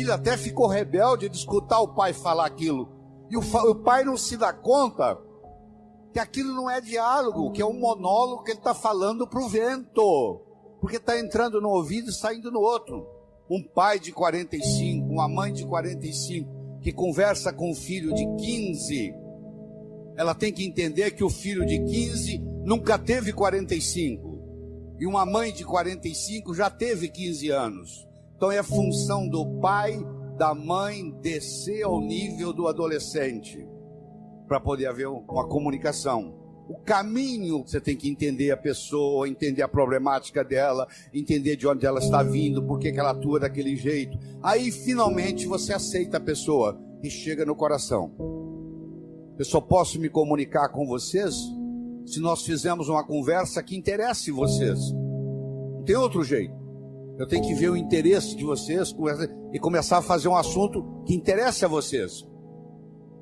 filho até ficou rebelde de escutar o pai falar aquilo. E o pai não se dá conta que aquilo não é diálogo, que é um monólogo que ele está falando para o vento. Porque está entrando no ouvido e saindo no outro. Um pai de 45, uma mãe de 45, que conversa com um filho de 15, ela tem que entender que o filho de 15 nunca teve 45. E uma mãe de 45 já teve 15 anos. Então é função do pai, da mãe, descer ao nível do adolescente, para poder haver uma comunicação. O caminho, você tem que entender a pessoa, entender a problemática dela, entender de onde ela está vindo, por que ela atua daquele jeito. Aí, finalmente, você aceita a pessoa e chega no coração. Eu só posso me comunicar com vocês se nós fizermos uma conversa que interesse vocês. Não tem outro jeito. Eu tenho que ver o interesse de vocês e começar a fazer um assunto que interesse a vocês.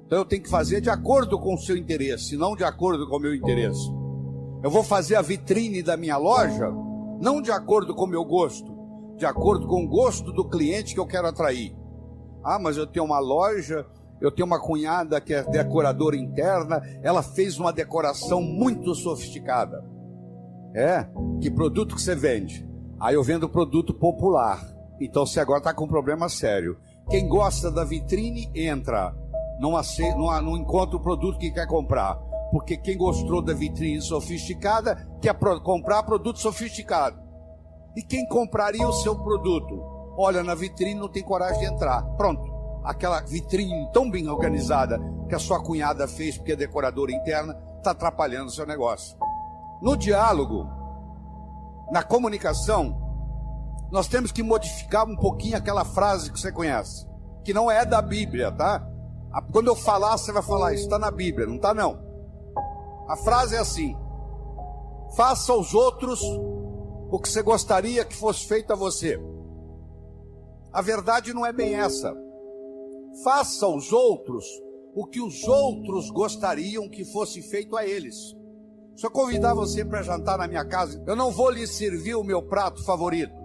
Então eu tenho que fazer de acordo com o seu interesse, não de acordo com o meu interesse. Eu vou fazer a vitrine da minha loja, não de acordo com o meu gosto, de acordo com o gosto do cliente que eu quero atrair. Ah, mas eu tenho uma loja, eu tenho uma cunhada que é decoradora interna, ela fez uma decoração muito sofisticada. Que produto que você vende? Aí eu vendo produto popular. Então você agora está com um problema sério. Quem gosta da vitrine entra. Não encontra o produto que quer comprar, porque quem gostou da vitrine sofisticada quer comprar produto sofisticado. E quem compraria o seu produto olha na vitrine e não tem coragem de entrar. Pronto, aquela vitrine tão bem organizada que a sua cunhada fez porque é decoradora interna está atrapalhando o seu negócio. No diálogo, na comunicação, nós temos que modificar um pouquinho aquela frase que você conhece, que não é da Bíblia, tá? Quando eu falar, você vai falar, isso está na Bíblia, não está não. A frase é assim: faça aos outros o que você gostaria que fosse feito a você. A verdade não é bem essa. Faça aos outros o que os outros gostariam que fosse feito a eles. Se eu convidar você para jantar na minha casa, eu não vou lhe servir o meu prato favorito.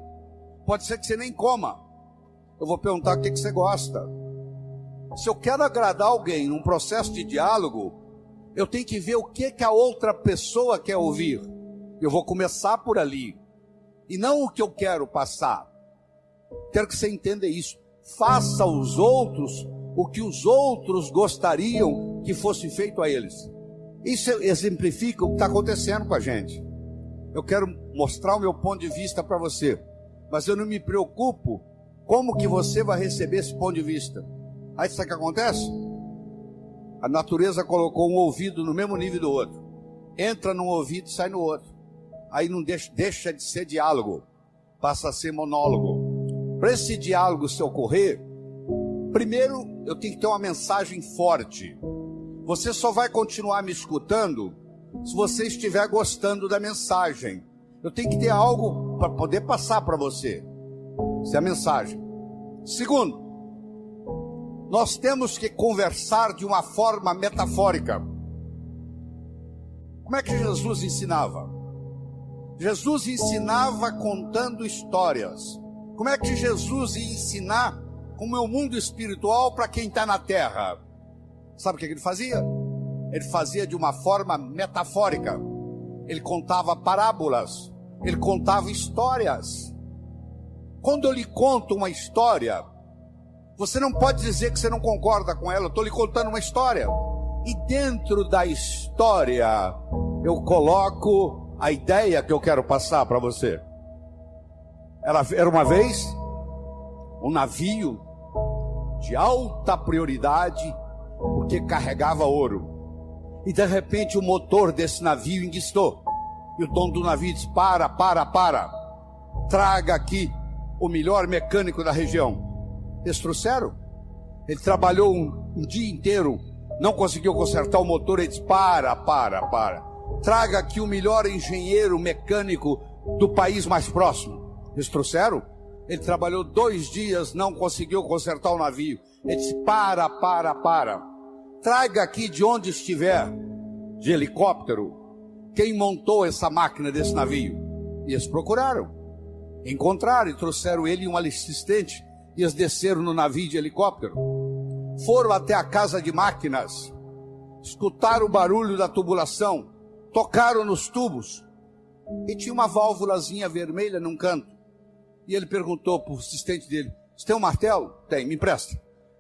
Pode ser que você nem coma. Eu vou perguntar o que você gosta. Se eu quero agradar alguém num processo de diálogo, eu tenho que ver o que a outra pessoa quer ouvir. Eu vou começar por ali. E não o que eu quero passar. Quero que você entenda isso. Faça aos outros o que os outros gostariam que fosse feito a eles. Isso exemplifica o que está acontecendo com a gente. Eu quero mostrar o meu ponto de vista para você, mas eu não me preocupo como que você vai receber esse ponto de vista. Aí sabe o que acontece? A natureza colocou um ouvido no mesmo nível do outro. Entra num ouvido e sai no outro. Aí não deixa de ser diálogo, passa a ser monólogo. Para esse diálogo se ocorrer, primeiro eu tenho que ter uma mensagem forte. Você só vai continuar me escutando se você estiver gostando da mensagem. Eu tenho que ter algo para poder passar para você. Essa é a mensagem. Segundo, nós temos que conversar de uma forma metafórica. Como é que Jesus ensinava? Jesus ensinava contando histórias. Como é que Jesus ia ensinar como é o mundo espiritual para quem está na terra? Sabe o que ele fazia? Ele fazia de uma forma metafórica. Ele contava parábolas. Ele contava histórias. Quando eu lhe conto uma história, você não pode dizer que você não concorda com ela. Eu estou lhe contando uma história. E dentro da história, eu coloco a ideia que eu quero passar para você. Era uma vez um navio de alta prioridade, porque carregava ouro. E de repente o motor desse navio enguiçou. E o dono do navio disse: para. Traga aqui o melhor mecânico da região. Eles trouxeram. Ele trabalhou um dia inteiro, não conseguiu consertar o motor. Ele disse: para. Traga aqui o melhor engenheiro mecânico do país mais próximo. Eles trouxeram. Ele trabalhou 2 dias, não conseguiu consertar o navio. Ele disse: para. Traga aqui de onde estiver, de helicóptero, quem montou essa máquina desse navio. E eles procuraram, encontraram e trouxeram ele e um assistente. E eles desceram no navio de helicóptero, foram até a casa de máquinas, escutaram o barulho da tubulação, tocaram nos tubos, e tinha uma válvulazinha vermelha num canto. E ele perguntou para o assistente dele: você tem um martelo? Tem, me empresta.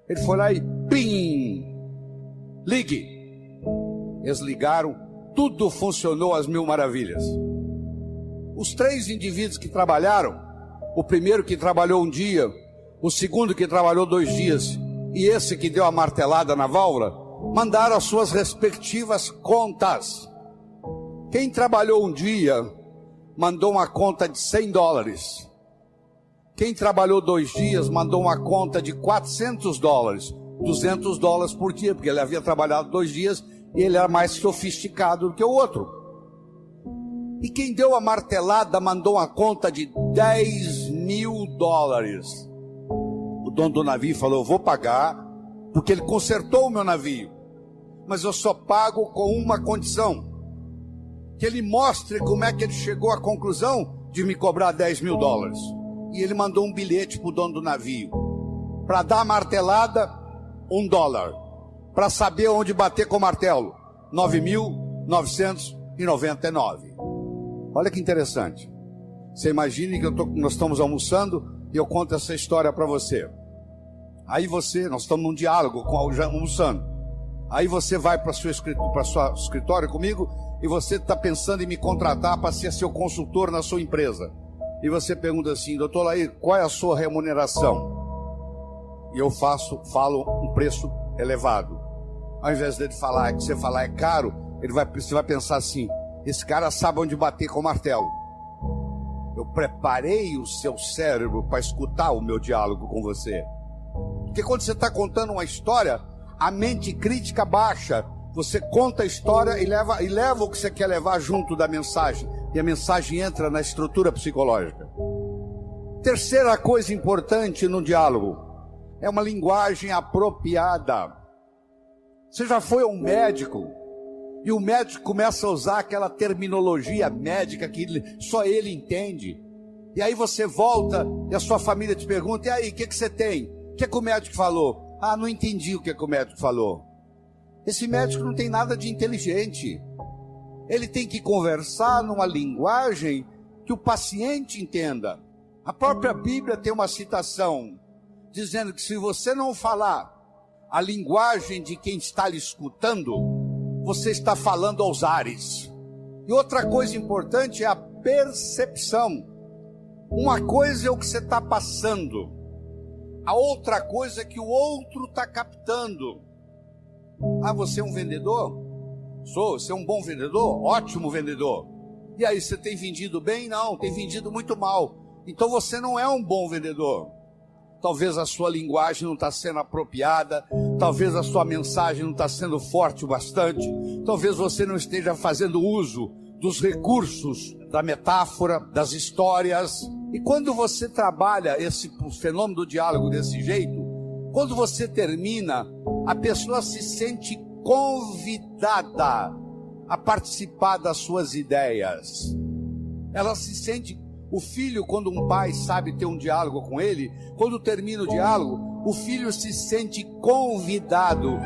Ele foi lá e pim! Ligue! Eles ligaram, tudo funcionou às mil maravilhas. Os 3 indivíduos que trabalharam, o primeiro que trabalhou um dia, o segundo que trabalhou 2 dias, e esse que deu a martelada na válvula, mandaram as suas respectivas contas. Quem trabalhou um dia, mandou uma conta de $100. Quem trabalhou 2 dias, mandou uma conta de $400, $200 por dia, porque ele havia trabalhado 2 dias e ele era mais sofisticado do que o outro. E quem deu a martelada, mandou uma conta de $10.000. O dono do navio falou: eu vou pagar, porque ele consertou o meu navio, mas eu só pago com uma condição: que ele mostre como é que ele chegou à conclusão de me cobrar $10.000. E ele mandou um bilhete para o dono do navio: para dar a martelada, $1. Para saber onde bater com o martelo, 9.999. Olha que interessante. Você imagine que nós estamos almoçando e eu conto essa história para você. Aí nós estamos num diálogo, almoçando. Aí você vai para o seu escritório comigo e você está pensando em me contratar para ser seu consultor na sua empresa. E você pergunta assim: doutor Lair, qual é a sua remuneração? E eu falo um preço elevado. Ao invés dele falar, que você falar é caro, você vai pensar assim: esse cara sabe onde bater com o martelo. Eu preparei o seu cérebro para escutar o meu diálogo com você. Porque quando você está contando uma história, a mente crítica baixa. Você conta a história e leva o que você quer levar junto da mensagem. E a mensagem entra na estrutura psicológica. Terceira coisa importante no diálogo é uma linguagem apropriada. Você já foi a um médico e o médico começa a usar aquela terminologia médica que só ele entende. E aí você volta e a sua família te pergunta: e aí, o que você tem? O que o médico falou? Ah, não entendi o que o médico falou. Esse médico não tem nada de inteligente. Ele tem que conversar numa linguagem que o paciente entenda. A própria Bíblia tem uma citação dizendo que se você não falar a linguagem de quem está lhe escutando, você está falando aos ares. E outra coisa importante é a percepção. Uma coisa é o que você está passando, a outra coisa é que o outro está captando. Ah, você é um vendedor? Sou. Você é um bom vendedor? Ótimo vendedor. E aí, você tem vendido bem? Não, tem vendido muito mal. Então você não é um bom vendedor. Talvez a sua linguagem não está sendo apropriada, talvez a sua mensagem não está sendo forte o bastante, talvez você não esteja fazendo uso dos recursos, da metáfora, das histórias. E quando você trabalha esse fenômeno do diálogo desse jeito, quando você termina, a pessoa se sente convidada a participar das suas ideias. Ela se sente... O filho, quando um pai sabe ter um diálogo com ele, quando termina o diálogo, o filho se sente convidado